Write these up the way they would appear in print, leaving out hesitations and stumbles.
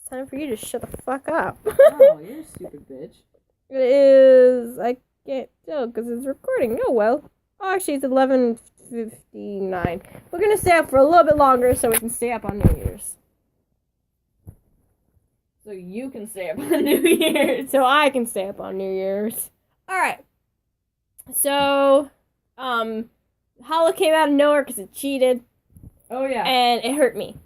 It's time for you to shut the fuck up. Oh, you're a stupid bitch. It is... I can't tell because it's recording. Oh, well. Oh, actually, it's 11:59. We're going to stay up for a little bit longer so we can stay up on New Year's. So you can stay up on New Year's. So I can stay up on New Year's. Alright. So, Hollow came out of nowhere because it cheated. Oh, yeah. And it hurt me.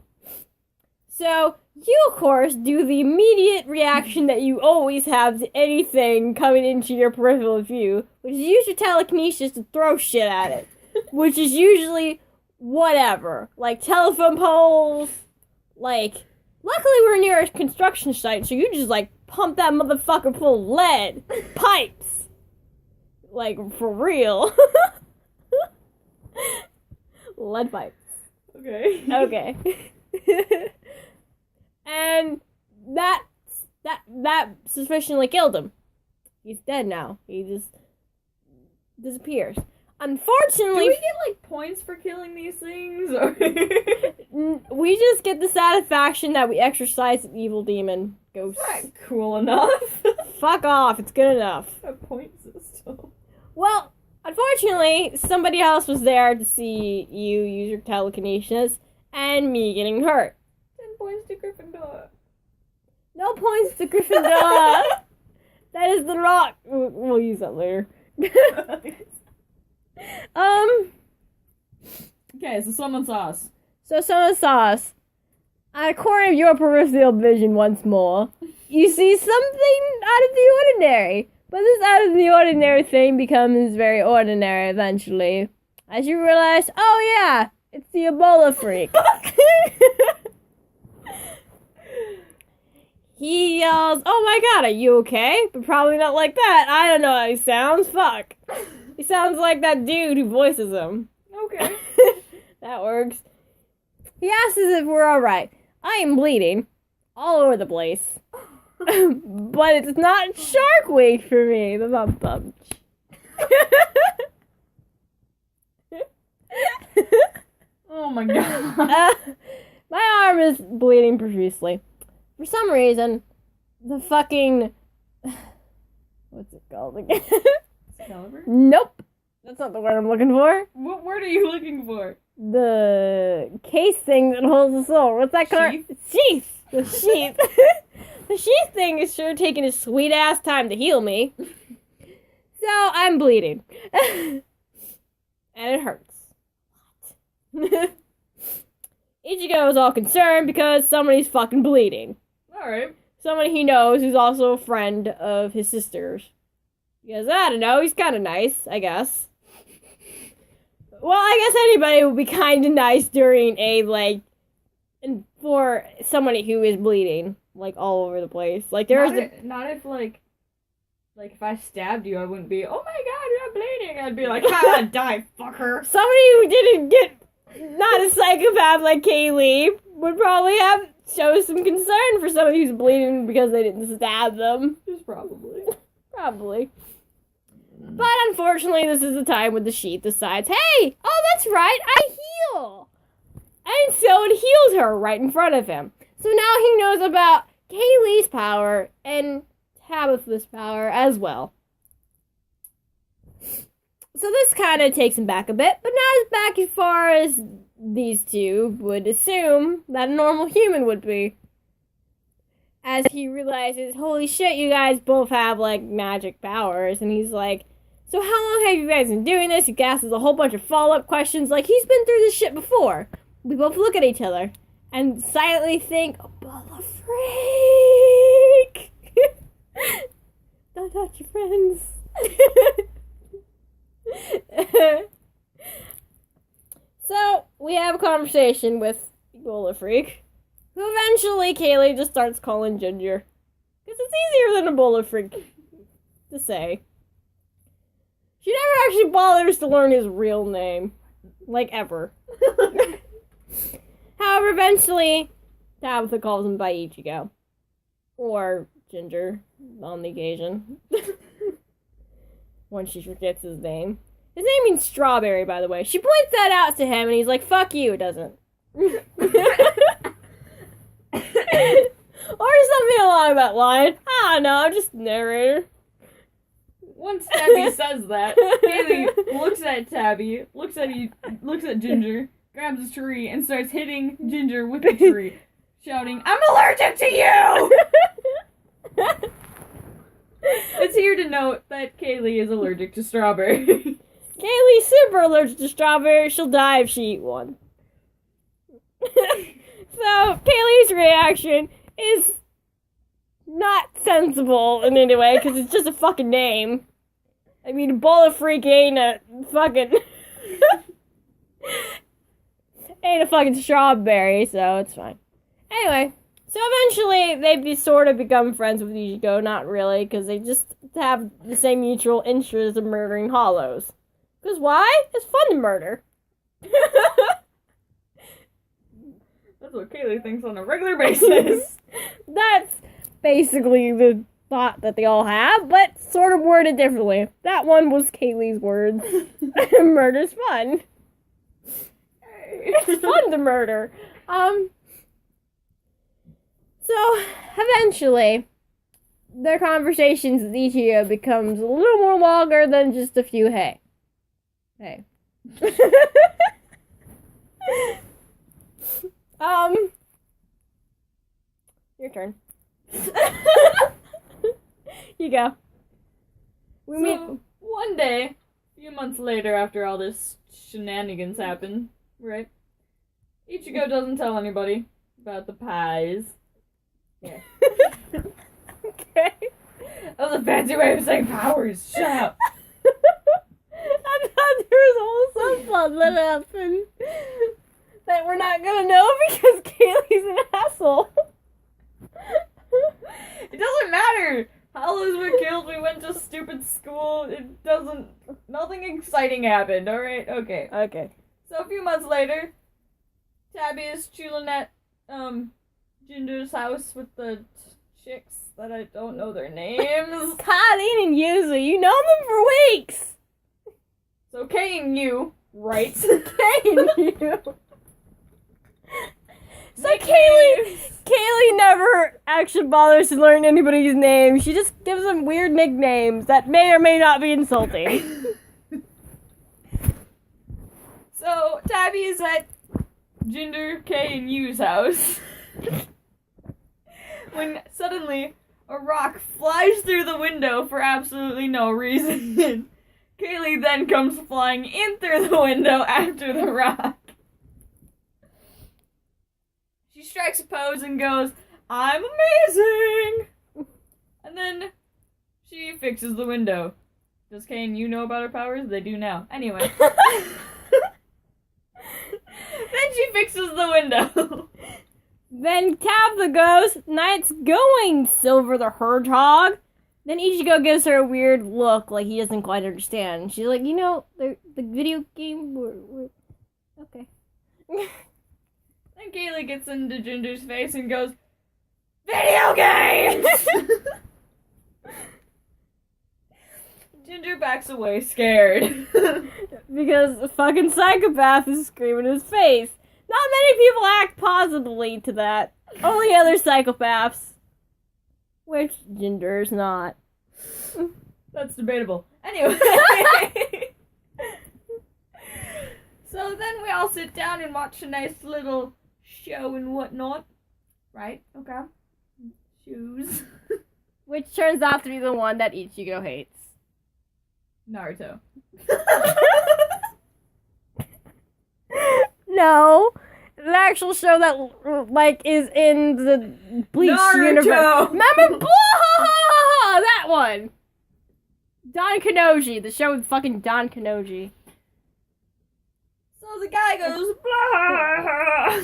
So, you, of course, do the immediate reaction that you always have to anything coming into your peripheral view, which is use your telekinesis to throw shit at it. Which is usually whatever. Like telephone poles. Like, luckily we're near a construction site, so you just, like, pump that motherfucker full of lead. Pipes. Like, for real. Lead pipes. Okay. Okay. And that sufficiently killed him. He's dead now. He just disappears. Unfortunately, do we get like points for killing these things, or we just get the satisfaction that we exorcised an evil demon ghost. That's not cool enough. Fuck off! It's good enough. A point system. Well, unfortunately, somebody else was there to see you use your telekinesis, and me getting hurt. 10 points to Gryffindor. No points to Gryffindor. That is the rock. We'll use that later. Okay, so someone saw us. So someone saw us. According to your peripheral vision once more, you see something out of the ordinary. But this out of the ordinary thing becomes very ordinary eventually. As you realize, oh yeah, it's the Ebola freak. He yells, oh my god, are you okay? But probably not like that. I don't know how he sounds. Fuck. He sounds like that dude who voices him. Okay. That works. He asks us if we're alright. I am bleeding. All over the place. But it's not Shark Week for me. That's not bunch. Oh my god. My arm is bleeding profusely. For some reason, the fucking... What's it called again? Caliber? Nope. That's not the word I'm looking for. What word are you looking for? The case thing that holds the soul. What's that called? Sheath. The sheath. The sheath thing is sure taking a sweet ass time to heal me. So I'm bleeding. And it hurts. Ichigo is all concerned because somebody's fucking bleeding. Alright. Somebody he knows who's also a friend of his sister's. Because, I don't know, he's kind of nice, I guess. Well, I guess anybody would be kind of nice during a, like, for somebody who is bleeding, like, all over the place. Like, there's not if, like, if I stabbed you, I wouldn't be, oh my god, you're bleeding. I'd be like, ha, die, fucker. Somebody who didn't get, not a psychopath like Kaylee, would probably show some concern for somebody who's bleeding because they didn't stab them. Just probably. Probably. But unfortunately, this is the time when the sheath decides, hey, oh, that's right, I heal. And so it heals her right in front of him. So now he knows about Kaylee's power and Tabitha's power as well. So this kind of takes him back a bit, but not as back as far as these two would assume that a normal human would be. As he realizes, holy shit, you guys both have, like, magic powers. And he's like, so how long have you guys been doing this? He asks a whole bunch of follow-up questions. Like, he's been through this shit before. We both look at each other and silently think, Ebola freak! Don't touch your friends. So, we have a conversation with Ebola freak. Who eventually Kaylee just starts calling Ginger. Because it's easier than Ebola freak to say. She never actually bothers to learn his real name. Like, ever. However, eventually, Tabitha calls him by Ichigo. Or Ginger, on the occasion. When she forgets his name. His name means strawberry, by the way. She points that out to him, and he's like, fuck you, it doesn't. Or that line. I don't know, I'm just a narrator. Once Tabby says that, Kaylee looks at Tabby, looks at Ginger, grabs a tree, and starts hitting Ginger with the tree, shouting, "I'm allergic to you!" It's here to note that Kaylee is allergic to strawberry. Kaylee's super allergic to strawberries. She'll die if she eats one. So, Kaylee's reaction is not sensible in any way, because it's just a fucking name. I mean, Bullet Freak ain't a fucking... ain't a fucking strawberry, so it's fine. Anyway, so eventually they sort of become friends with Ichigo. Not really, because they just have the same mutual interest of murdering hollows. Because why? It's fun to murder. That's what Kaylee thinks on a regular basis. That's basically the thought that they all have, but sort of worded differently. That one was Kaylee's words. Murder's fun. It's fun to murder. So, eventually, their conversations with Ichigo becomes a little more longer than just a few hey. Hey. Your turn. You go. One day, a few months later after all this shenanigans happen, right? Ichigo doesn't tell anybody about the pies. Yeah. Okay. That was a fancy way of saying powers. Shut up. I thought there was also something that happened that we're not gonna know because Kaylee's an asshole. It doesn't matter. Hollows were killed. We went to stupid school. It doesn't. Nothing exciting happened. All right. Okay. Okay. So a few months later, Tabby is chilling at Ginger's house with the chicks that I don't know their names. Colleen and Yuzu, you know them for weeks. So Kay and you, right? Kay and you. So Kaylee never actually bothers to learn anybody's name. She just gives them weird nicknames that may or may not be insulting. So Tabby is at Ginger, Kay, and Yu's house when suddenly a rock flies through the window for absolutely no reason. Kaylee then comes flying in through the window after the rock. She strikes a pose and goes, "I'm amazing!" And then she fixes the window. Does Kay and you know about her powers? They do now. Anyway. Then she fixes the window. Then Tabitha goes, "Night's going, Silver the Hedgehog." Then Ichigo gives her a weird look, like he doesn't quite understand. She's like, the video game... Okay. Then Kaylee gets into Ginger's face and goes, "Video games!" Ginger backs away, scared. Because a fucking psychopath is screaming in his face. Not many people act positively to that. Only other psychopaths. Which Ginger's not. That's debatable. Anyway. So then we all sit down and watch a nice little show and whatnot. Right? Okay. Shoes. Which turns out to be the one that Ichigo hates. Naruto. No. The actual show that, is in the Bleach universe. Remember? That one! Don Kanoji. The show with fucking Don Kanoji. So the guy goes, "Blah!"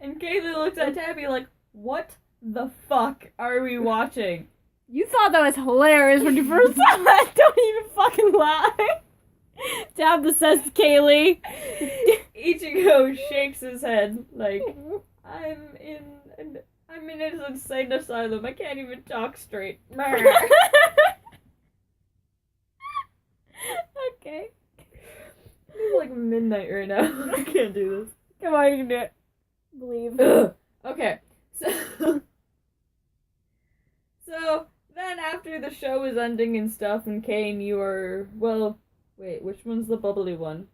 And Kaylee looks at Tabby like, "What the fuck are we watching?" You thought that was hilarious when you first saw that. Don't even fucking lie. Tabitha says to Kaylee. Ichigo shakes his head like, I'm in an insane asylum. I can't even talk straight." Okay. It's like midnight right now. I can't do this. Come on, you can do it. Believe. Okay, so show is ending and stuff, and Kane, you are, well, wait, which one's the bubbly one?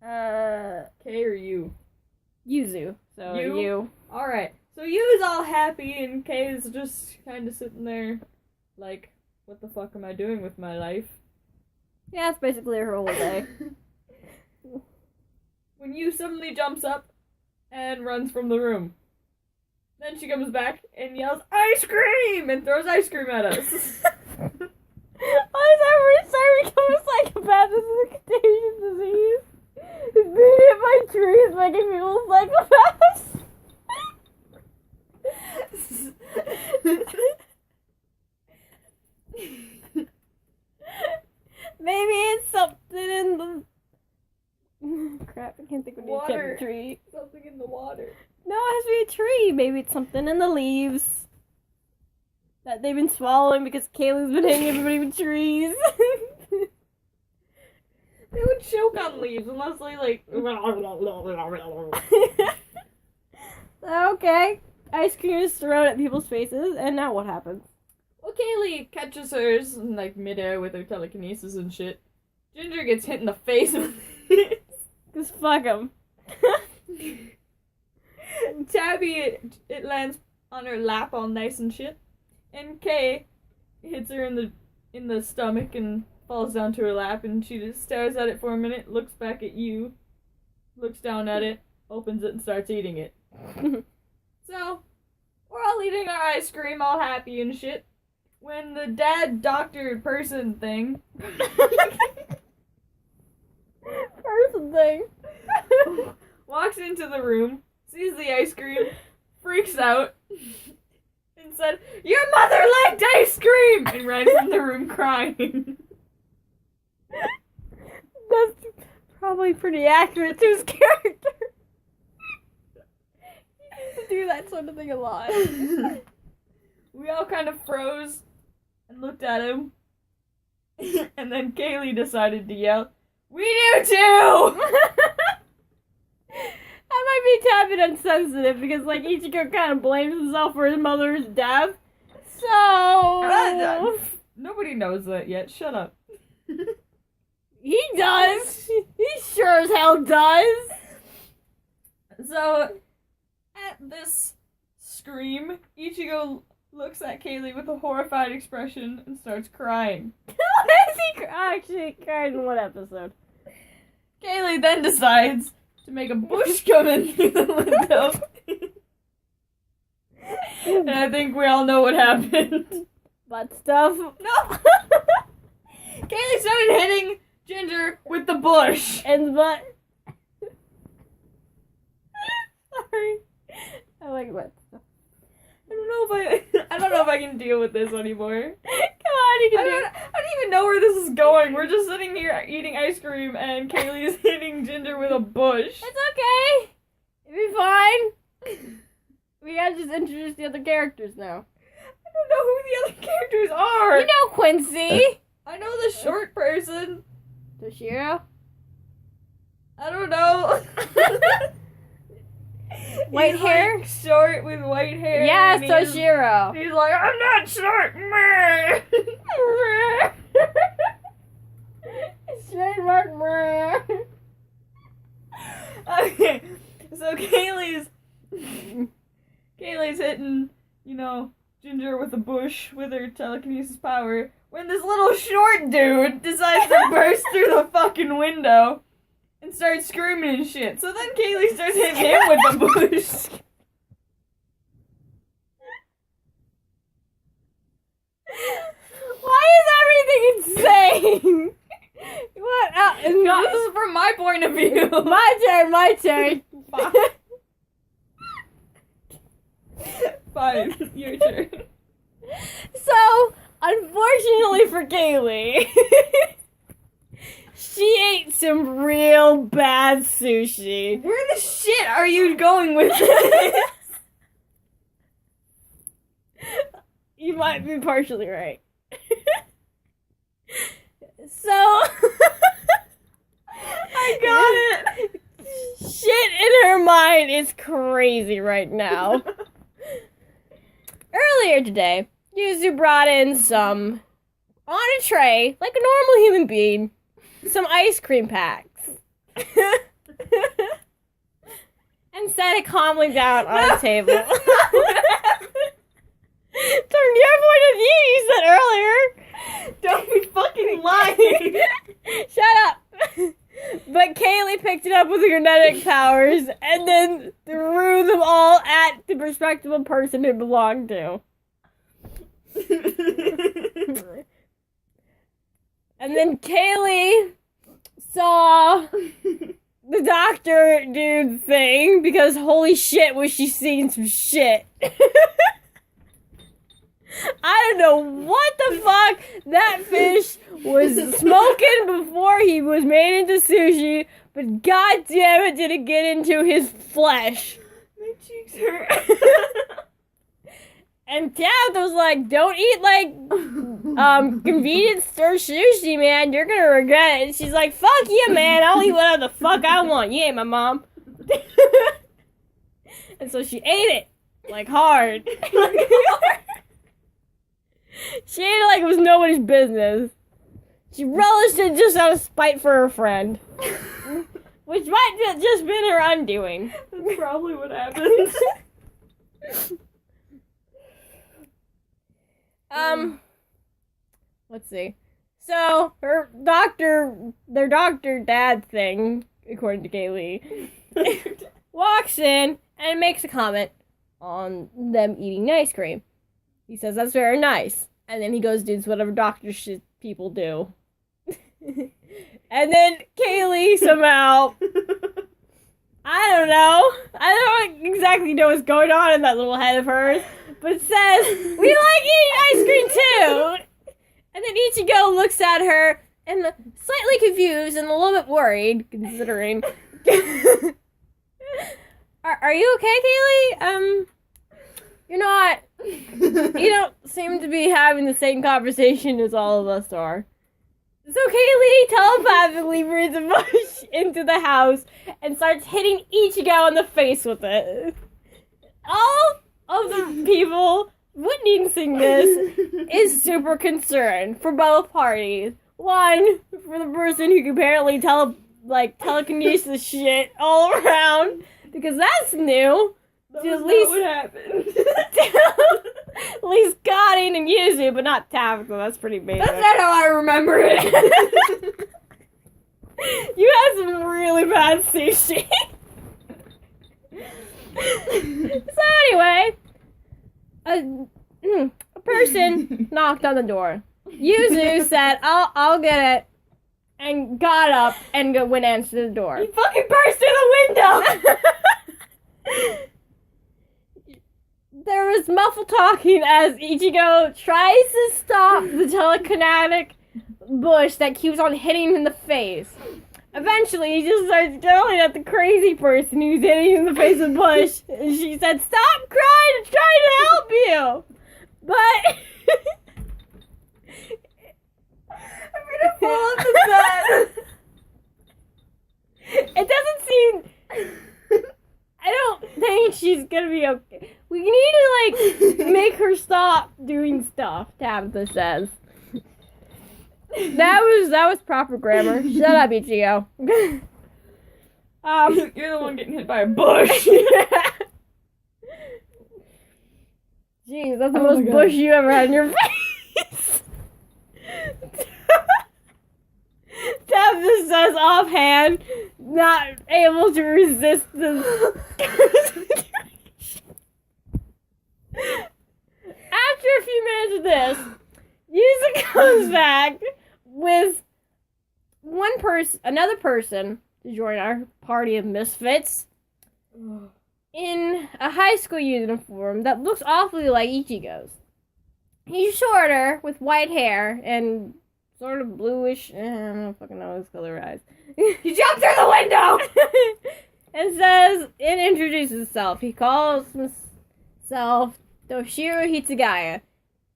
K or you? Yuzu. So you. Alright, so you is all happy, and K is just kind of sitting there, like, what the fuck am I doing with my life? Yeah, that's basically her whole day. When you suddenly jumps up and runs from the room. Then she comes back and yells, "Ice cream!" and throws ice cream at us. Why is every time we become a psychopath? This is a contagious disease. It's being hit by trees making people psychopaths. Maybe it's something in the... Crap, I can't think of Water. a tree. Something in the water. No, it has to be a tree. Maybe it's something in the leaves that they've been swallowing because Kayla's been hitting everybody with trees. They would choke on leaves unless they, like... Okay. Ice cream is thrown at people's faces, and now what happens? Well, Kaylee catches hers in, like, midair with her telekinesis and shit. Ginger gets hit in the face with it. Just fuck him. Tabby, it lands on her lap all nice and shit. And Kay hits her in the stomach and falls down to her lap, and she just stares at it for a minute, looks back at you, looks down at it, opens it, and starts eating it. So, we're all eating our ice cream, all happy and shit, when the dad doctor person thing walks into the room, sees the ice cream, freaks out, and said, "Your mother liked ice cream!" and ran from the room crying. That's probably pretty accurate to his character. He used to do that sort of thing a lot. We all kind of froze and looked at him. And then Kaylee decided to yell, "We do too!" That might be a tad bit insensitive because, like, Ichigo kind of blames himself for his mother's death. So... Nobody knows that yet. Shut up. He does! He sure as hell does! So, at this scream, Ichigo looks at Kaylee with a horrified expression and starts crying. Why is he actually cried in one episode? Kaylee then decides to make a bush come in through the window. And I think we all know what happened. Butt stuff? No! Kaylee started hitting Ginger with the bush. And the butt. Sorry. I like butt stuff. I don't know if I can deal with this anymore. Come on, you can do it. I don't even know where this is going. We're just sitting here eating ice cream and Kaylee is hitting Ginger with a bush. It's okay. It'll be fine. We gotta just introduce the other characters now. I don't know who the other characters are. You know Quincy. I know the short person. Toshiro. I don't know. White He's hair? like short with white hair. Yeah, and Toshiro. He's like, "I'm not short." Trademark. Okay, so Kaylee's hitting, Ginger with a bush with her telekinesis power when this little short dude decides to burst through the fucking window and starts screaming and shit. So then Kaylee starts hitting him with the bush. Why is everything insane? What? No, this is from my point of view. My turn. Fine, your turn. So, unfortunately for Kaylee, she ate some real bad sushi. Where the shit are you going with this? You might be partially right. So, I got it. Shit in her mind is crazy right now. Earlier today, Yuzu brought in some on a tray, like a normal human being, some ice cream packs. And set it calmly down on a table. From your point of view, you said earlier. Don't be fucking lying. Shut up. But Kaylee picked it up with her kinetic powers and then threw them all at the respectable person it belonged to. And then Kaylee saw the doctor dude thing because holy shit was she seeing some shit. I don't know what the fuck that fish was smoking before he was made into sushi, but god damn it did it get into his flesh. My cheeks hurt. And Tabitha was like, don't eat like convenience store sushi, man. You're gonna regret it. And she's like, fuck you, man. I'll eat whatever the fuck I want. You ain't my mom. And so she ate it. Like hard. She ate it like it was nobody's business. She relished it just out of spite for her friend. Which might have just been her undoing. That's probably what happened. Let's see. So, their doctor dad thing, according to Kaylee, walks in and makes a comment on them eating ice cream. He says, that's very nice. And then he goes does whatever doctor shit people do. And then Kaylee somehow, I don't know exactly know what's going on in that little head of hers, but says, we like eating ice cream too! And then Ichigo looks at her and slightly confused and a little bit worried, considering. Are you okay, Kaylee? You're not. You don't seem to be having the same conversation as all of us are. So Kaylee telepathically brings a bush into the house and starts hitting Ichigo in the face with it. All of the people witnessing this is super concerned for both parties. One, for the person who can apparently telekinesis shit all around, because that's new. That To was at least not what happened. at least Scotty and Yuzu, but not Tabitha. That's pretty basic. That's not how I remember it. You had some really bad sushi. So anyway, a person knocked on the door. Yuzu said, I'll get it, and got up and went and answered the door. He fucking burst through the window. There was muffled talking as Ichigo tries to stop the telekinetic bush that keeps on hitting him in the face. Eventually, he just starts yelling at the crazy person who's hitting him in the face with bush. And she said, stop crying, I'm trying to help you. But I'm gonna fall off the bed. it doesn't seem... I don't think she's gonna be okay. We need to, make her stop doing stuff, Tabitha says. That was proper grammar. Shut up, Ichigo. You're the one getting hit by a bush. Jeez, that's the most bush you ever had in your face. Tabitha says offhand, not able to resist the... After a few minutes of this, Yuzu comes back with another person to join our party of misfits in a high school uniform that looks awfully like Ichigo's. He's shorter with white hair and sort of bluish. I don't fucking know his color eyes. He jumped through the window and says and introduces himself. He calls himself Toshiro Hitsugaya.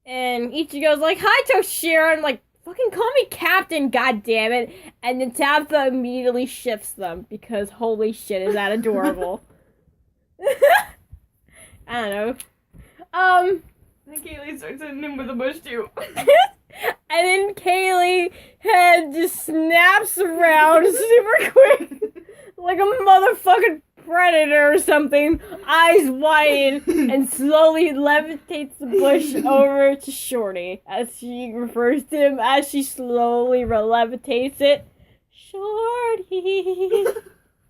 And Ichigo's like, hi, Toshiro. And I'm like, fucking call me Captain, goddammit. And then Tabitha immediately shifts them because holy shit, is that adorable. I don't know. And Kaylee starts hitting him with a bush too. And And then Kaylee head just snaps around super quick, like a motherfucking predator or something, eyes wide, and slowly levitates the bush over to Shorty, as she refers to him as she slowly levitates it. Shorty,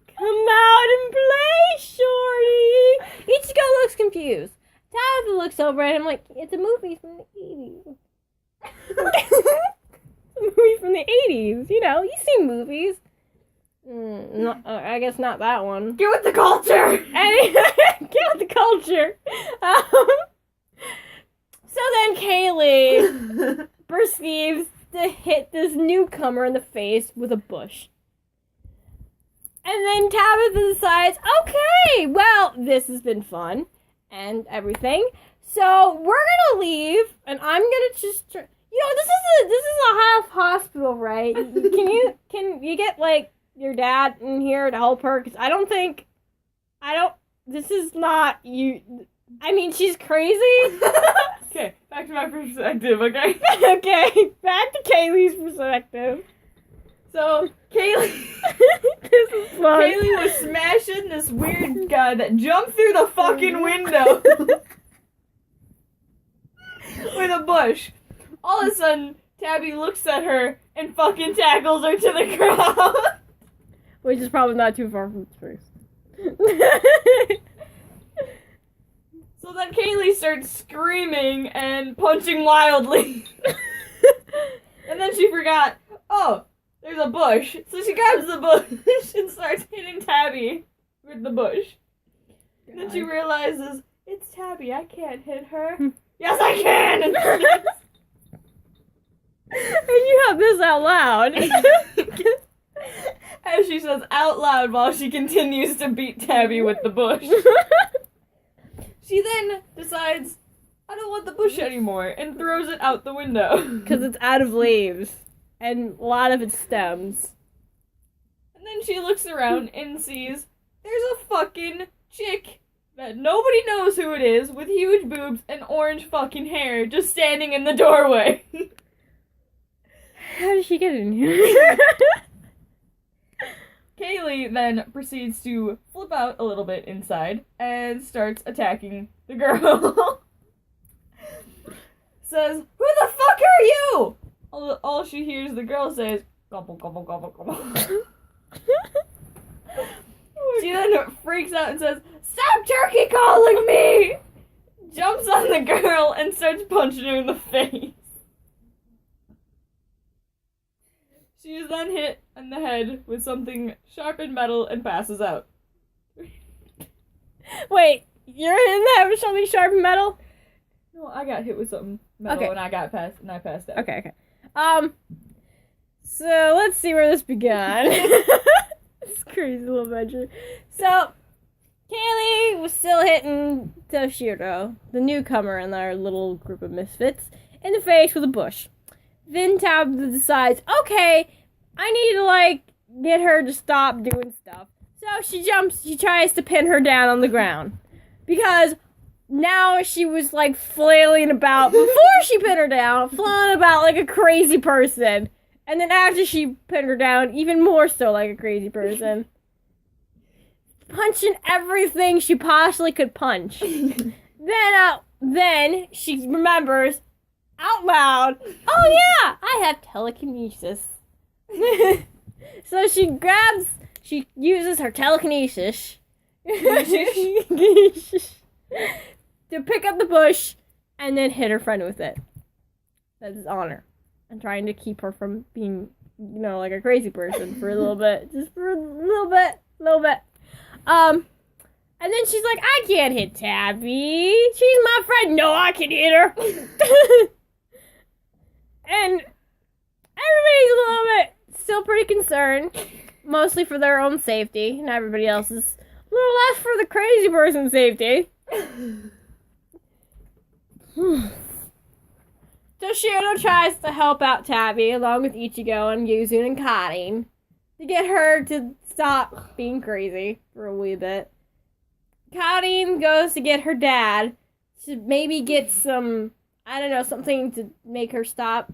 come out and play, Shorty. Ichigo looks confused. Tabitha looks over at him like, it's a movie from the 80s. It's a movie from the 80s, you know, you've seen movies. I guess not that one. Get with the culture! Get with the culture. So then Kaylee proceeds to hit this newcomer in the face with a bush. And then Tabitha decides, okay, well, this has been fun and everything. So we're gonna leave, and I'm gonna just, this is a half hospital, right? Can you get like your dad in here to help her? Because this is not you. I mean, she's crazy. Okay, back to my perspective, okay? Okay, back to Kaylee's perspective. So, Kaylee... This is fun. Kaylee was smashing this weird guy that jumped through the fucking window with a bush. All of a sudden, Tabby looks at her and fucking tackles her to the ground. Which is probably not too far from the first. So then Kaylee starts screaming and punching wildly. And then she forgot, oh, there's a bush. So she grabs the bush and starts hitting Tabby with the bush. And then she realizes, it's Tabby, I can't hit her. Yes, I can! And you have this out loud. As she says out loud while she continues to beat Tabby with the bush. She then decides, I don't want the bush anymore, and throws it out the window. Because it's out of leaves. And a lot of its stems. And then she looks around and sees there's a fucking chick that nobody knows who it is, with huge boobs and orange fucking hair, just standing in the doorway. How did she get in here? Kaylee then proceeds to flip out a little bit inside and starts attacking the girl. Says, who the fuck are you? All she hears the girl say is, gobble, gobble, gobble, gobble. She then freaks out and says, stop turkey calling me! Jumps on the girl and starts punching her in the face. She is then hit in the head with something sharp and metal and passes out. Wait, you're in the head with something sharp and metal? No, I got hit with something metal and I passed out. Okay. So let's see where this began. This crazy little adventure. So, Kaylee was still hitting Toshiro, the newcomer in our little group of misfits, in the face with a bush. Then Tabitha decides, okay, I need to, get her to stop doing stuff. So she tries to pin her down on the ground. Because now she was, flailing about, before she pinned her down, flailing about like a crazy person. And then after she pinned her down, even more so like a crazy person. Punching everything she possibly could punch. Then she remembers, out loud, oh yeah, I have telekinesis. So she uses her telekinesis to pick up the bush and then hit her friend with it. That's on her. And trying to keep her from being, like a crazy person for a little bit. Just for a little bit. And then she's like, I can't hit Tabby. She's my friend. No, I can hit her. And everybody's a little bit still pretty concerned. Mostly for their own safety. And everybody else is a little less for the crazy person's safety. Toshiro tries to help out Tabby along with Ichigo and Yuzu and Karin to get her to stop being crazy for a wee bit. Karin goes to get her dad to maybe get some, something to make her stop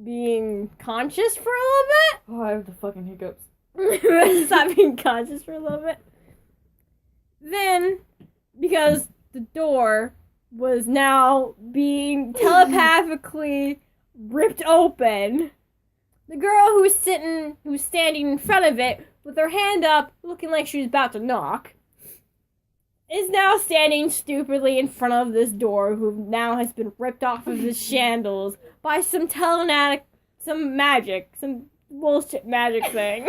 being conscious for a little Oh, I have the fucking hiccups. bit. Stop being conscious for a little bit. Then, because the door was now being telepathically ripped open, the girl who was standing in front of it with her hand up, looking like she was about to knock, is now standing stupidly in front of this door, who now has been ripped off of his shandals by some bullshit magic thing.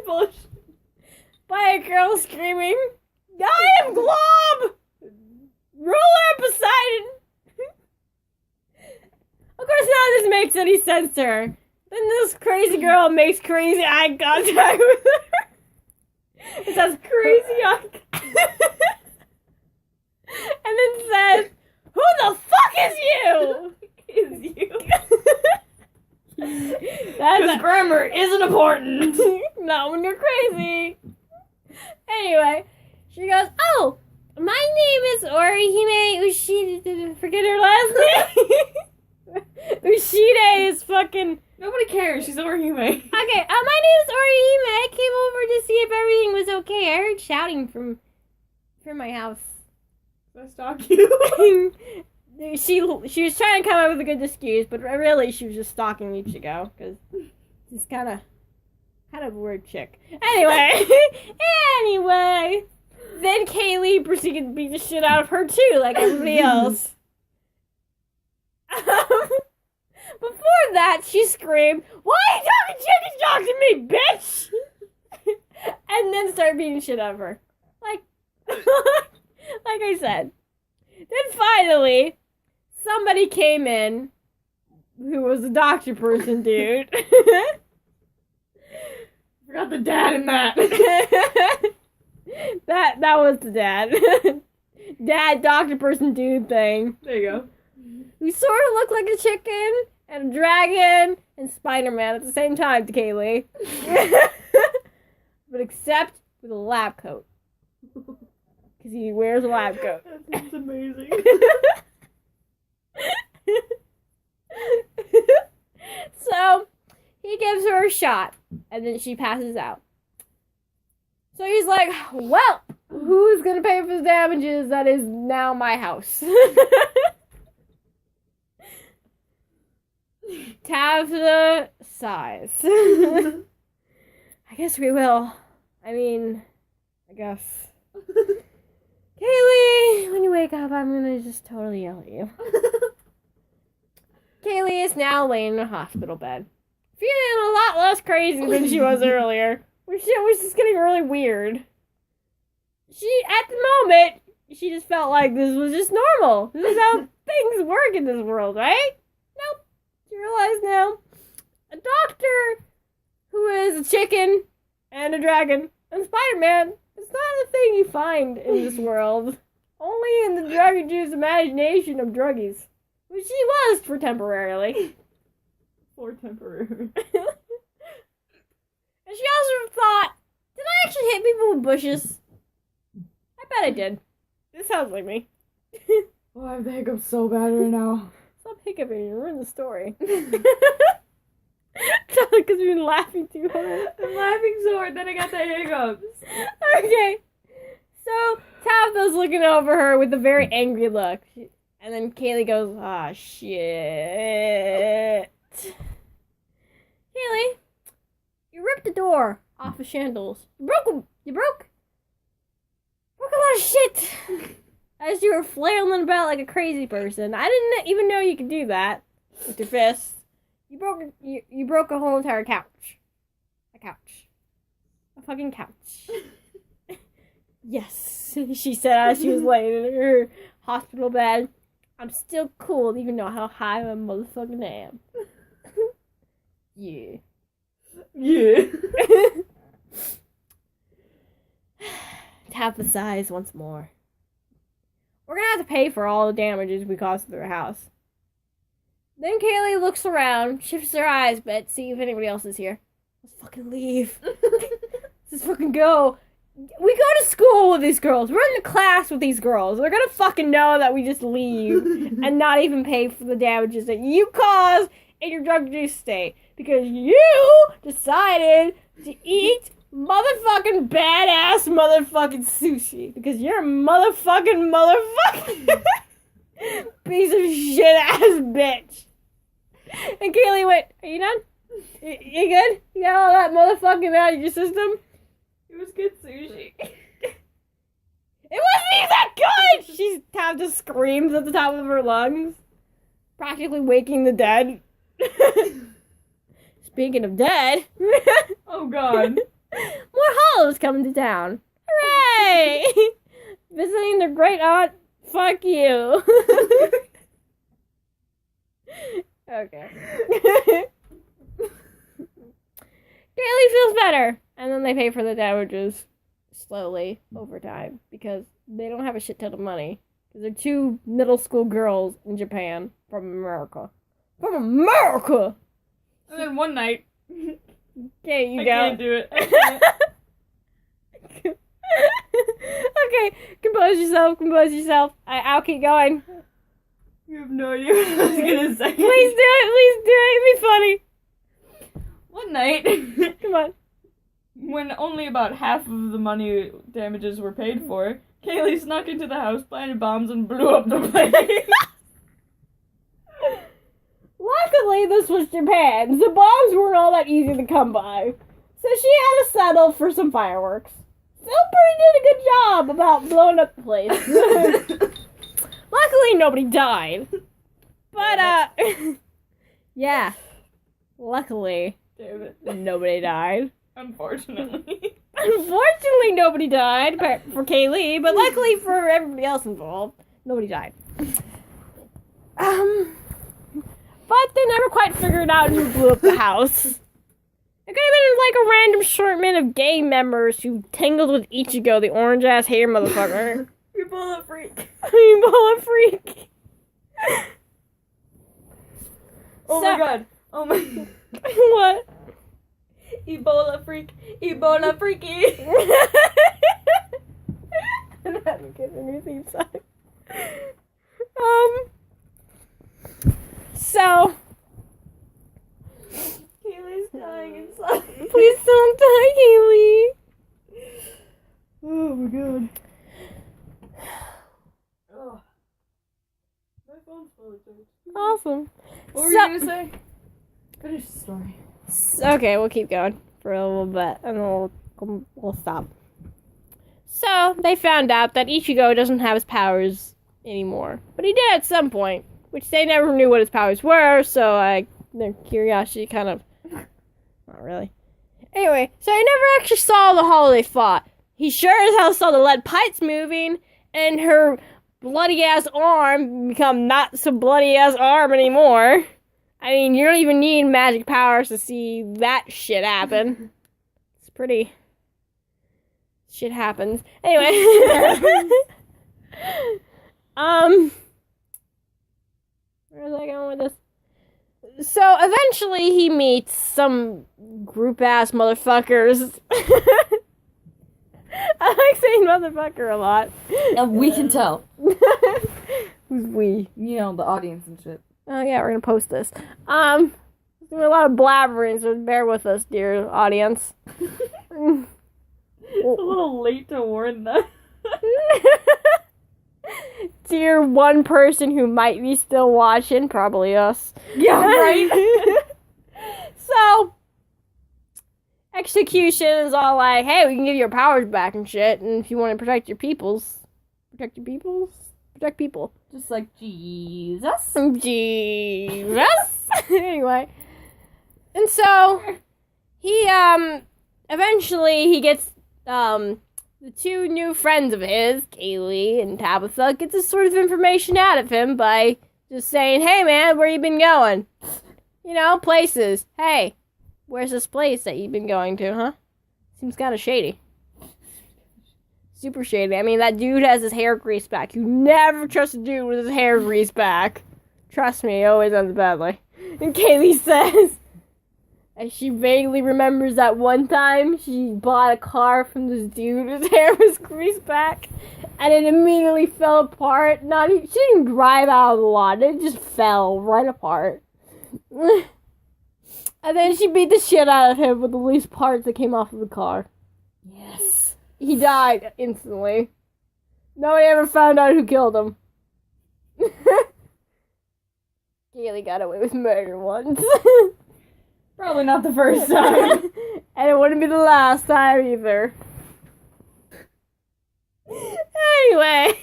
Bullshit. By a girl screaming, "I am Glob! Ruler Poseidon!" Of course, none of this makes any sense to her. Then this crazy girl makes crazy eye contact with her. It says crazy eye contact. And then says, "Who the fuck is you?" Is you? That's grammar isn't important. not when you're crazy. Anyway, she goes, "Oh, my name is Orihime Ushide." Forget her last name. Ushide is fucking. Nobody cares. She's Orihime. Okay, my name is Orihime. I came over to see if everything was okay. I heard shouting from my house. I stalk you. She was trying to come up with a good excuse, but really she was just stalking Ichigo, because she's kind of a weird chick. Anyway, then Kaylee proceeded to beat the shit out of her too, like everybody else. Before that, she screamed, "Why are you talking chicken jocks to me, bitch?" And then started beating shit out of her. Like I said. Then finally, somebody came in who was a doctor person, dude. Forgot the dad in that. that was the dad. Dad, doctor person, dude thing. There you go. Who sort of looked like a chicken and a dragon and Spider-Man at the same time to Kaylee. But except with a lab coat. Because he wears a lab coat. That's amazing. So, he gives her a shot, and then she passes out. So he's like, "Well, who's gonna pay for the damages? That is now my house." Tabitha sighs. "I guess we will. I guess. Kaylee, when you wake up, I'm gonna just totally yell at you." Kaylee is now laying in a hospital bed, feeling a lot less crazy than she was earlier, which was just getting really weird. At the moment, she just felt like this was just normal. This is how things work in this world, right? Nope. She realized now, a doctor who is a chicken and a dragon and Spider-Man, it's not a thing you find in this world. Only in the Dragon Juice imagination of druggies. Which she was for temporarily. For temporary. And she also thought, did I actually hit people with bushes? I bet I did. This sounds like me. Oh, I have the hiccups so bad right now. Stop hiccuping, you ruined the story. Because you've been laughing too hard. I'm laughing so hard that I got the hiccups. Okay. So, Tabitha's looking over her with a very angry look. And then Kaylee goes, "Ah, shit. Kaylee, you ripped the door off of Chandles. You broke a lot of shit. As you were flailing about like a crazy person. I didn't even know you could do that with your fists. You broke a whole entire couch. A fucking couch." "Yes," she said as she was laying in her hospital bed. "I'm still cool even though how high I motherfucking am." Yeah. Yeah. Tap the sighs once more. "We're gonna have to pay for all the damages we caused to their house." Then Kaylee looks around, shifts her eyes, but see if anybody else is here. Let's fucking leave. Let's fucking go. We go to school with these girls. We're in the class with these girls. They're gonna fucking know that we just leave and not even pay for the damages that you caused in your drug-induced state because you decided to eat motherfucking badass motherfucking sushi because you're a motherfucking piece of shit-ass bitch. And Kaylee went, are you done? You good? You got all that motherfucking out of your system? It was good sushi. It wasn't even that good! She had to screams at the top of her lungs. Practically waking the dead. Speaking of dead. Oh god. More hollows coming to town. Hooray! Visiting their great aunt. Fuck you. Okay. Kaylee feels better. And then they pay for the damages slowly over time because they don't have a shit ton of money. Because they're two middle school girls in Japan from America. From America! And then one night, Okay, you I go. can't do it. I can't. Okay, compose yourself. I'll keep going. You have no idea what I was gonna say. Please do it, it'd be funny. One night, Come on. when only about half of the money damages were paid for, Kaylee snuck into the house, planted bombs, and blew up the place. Luckily, this was Japan. The bombs weren't all that easy to come by. So she had to settle for some fireworks. Still pretty did a good job about blowing up the place. Luckily, nobody died. But, Yeah. yeah. Luckily, Damn it. nobody died. Unfortunately. Unfortunately, nobody died for Kaylee, but luckily for everybody else involved, nobody died. But they never quite figured out who blew up the house. It could have been like a random assortment of gang members who tangled with Ichigo, the orange-ass hair motherfucker. You bullet freak. You bullet freak. Oh my god. Oh my. What? Ebola freak. Ebola freaky. I'm not getting anything song. So, Kaylee's dying inside. please don't die, Kaylee. Oh my god. Oh. My phone's fully charged. Awesome. What were you gonna say? Finish the story. Okay, we'll keep going for a little bit, and then we'll stop. So, they found out that Ichigo doesn't have his powers anymore. But he did at some point, which they never knew what his powers were, so their curiosity kind of... Not really. Anyway, so he never actually saw the holo they fought. He sure as hell saw the lead pipes moving, and her bloody-ass arm become not so bloody-ass arm anymore. I mean, you don't even need magic powers to see that shit happen. It's pretty... Shit happens. Anyway. Where was I going with this? So, eventually he meets some group-ass motherfuckers. I like saying motherfucker a lot. We can tell. Who's we? You know, the audience and shit. Oh yeah, we're gonna post this. There's a lot of blabbering, so bear with us, dear audience. It's a little late to warn them. Dear one person who might be still watching, probably us. Yeah, right? So, Execution is all like, hey, we can give you your powers back and shit, and if you want to protect people. Just like Jesus. Jesus. Anyway. And so, he, eventually he gets, the two new friends of his, Kaylee and Tabitha, get this sort of information out of him by just saying, hey man, where you been going? You know, places. Hey, where's this place that you've been going to, huh? Seems kind of shady. Super shady. I mean, that dude has his hair greased back. You never trust a dude with his hair greased back. Trust me, it always ends badly. And Kaylee says, and she vaguely remembers that one time she bought a car from this dude whose hair was greased back, and it immediately fell apart. She didn't drive out of the lot. It just fell right apart. And then she beat the shit out of him with the loose parts that came off of the car. Yes. He died instantly. Nobody ever found out who killed him. Kaylee got away with murder once. Probably not the first time. And it wouldn't be the last time either. Anyway.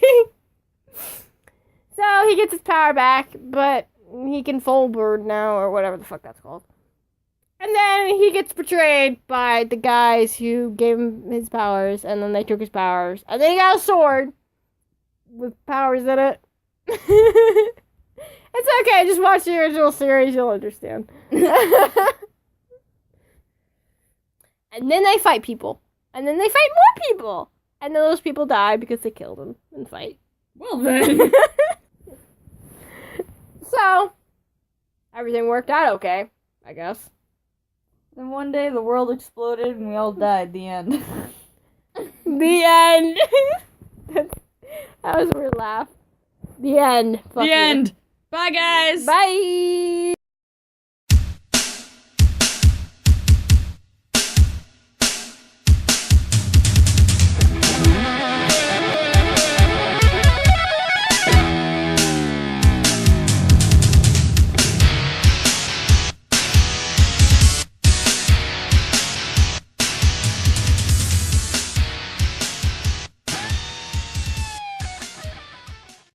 So he gets his power back, but he can full bird now, or whatever the fuck that's called. And then he gets betrayed by the guys who gave him his powers, and then they took his powers. And then he got a sword with powers in it. It's okay, just watch the original series, you'll understand. And then they fight people. And then they fight more people. And then those people die because they killed him in the fight. Well then. So, everything worked out okay, I guess. Then one day the world exploded and we all died. The end. The end. That was a weird laugh. The end. Fuck The you. end. Bye, guys. Bye.